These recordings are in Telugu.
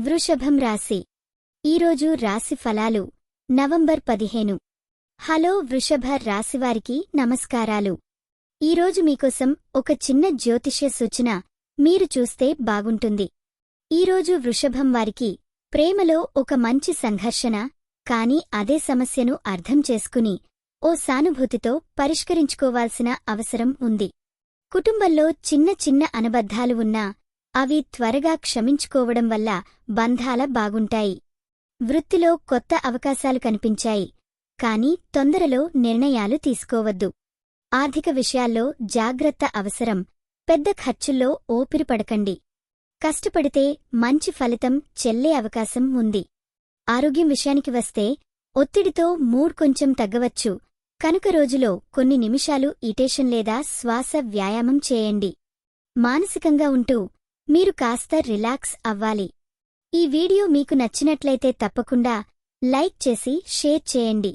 వృషభం రాశి ఈరోజు రాశి ఫలాలు నవంబర్ 15. హలో వృషభ రాశివారికి నమస్కారాలు. ఈరోజు మీకోసం ఒక చిన్న జ్యోతిష్య సూచన మీరు చూస్తే బాగుంటుంది. ఈరోజు వృషభం వారికి ప్రేమలో ఒక మంచి సంఘర్షణ, కాని అదే సమస్యను అర్థం చేసుకుని ఓ సానుభూతితో పరిష్కరించుకోవాల్సిన అవసరం ఉంది. కుటుంబంలో చిన్న చిన్న అనబద్ధాలు ఉన్నా అవి త్వరగా క్షమించుకోవడం వల్ల బంధాల బాగుంటాయి. వృత్తిలో కొత్త అవకాశాలు కనిపించాయి, కాని తొందరలో నిర్ణయాలు తీసుకోవద్దు. ఆర్థిక విషయాల్లో జాగ్రత్త అవసరం. పెద్ద ఖర్చుల్లో ఓపిరి పడకండి. కష్టపడితే మంచి ఫలితం చెల్లే అవకాశం ఉంది. ఆరోగ్యం విషయానికి వస్తే ఒత్తిడితో మూడ్ కొంచెం తగ్గవచ్చు కనుక రోజులో కొన్ని నిమిషాలు ఇటేషన్ లేదా శ్వాస వ్యాయామం చేయండి. మానసికంగా ఉంటూ మీరు కాస్త రిలాక్స్ అవ్వాలి. ఈ వీడియో మీకు నచ్చినట్లయితే తప్పకుండా లైక్ చేసి షేర్ చేయండి.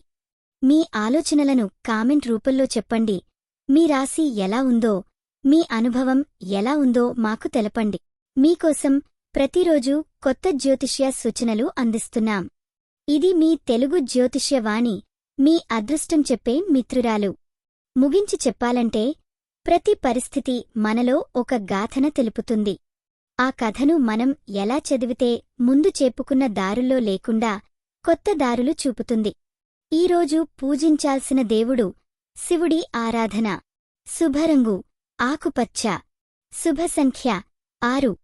మీ ఆలోచనలను కామెంట్ రూపంలో చెప్పండి. మీ రాశి ఎలా ఉందో, మీ అనుభవం ఎలా ఉందో మాకు తెలపండి. మీకోసం ప్రతిరోజు కొత్త జ్యోతిష్య సూచనలు అందిస్తున్నాం. ఇది మీ తెలుగు జ్యోతిష్యవాణి, మీ అదృష్టం చెప్పే మిత్రురాలు. ముగించి చెప్పాలంటే ప్రతి పరిస్థితి మనలో ఒక గాథన తెలుపుతుంది. ఆ కథను మనం ఎలా చదివితే ముందు చెప్పుకున్న దారుల్లో లేకుండా కొత్త దారులు చూపుతుంది. ఈరోజు పూజించాల్సిన దేవుడు శివుడి ఆరాధన. శుభరంగు ఆకుపచ్చ. శుభ సంఖ్య 6.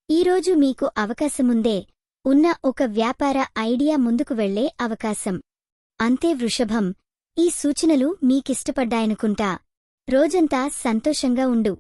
ఈరోజు మీకు అవకాశముందే ఉన్న ఒక వ్యాపార ఐడియా ముందుకు వెళ్లే అవకాశం. అంతే వృషభం, ఈ సూచనలు మీకిష్టపడ్డాయనుకుంటా. రోజంతా సంతోషంగా ఉండు.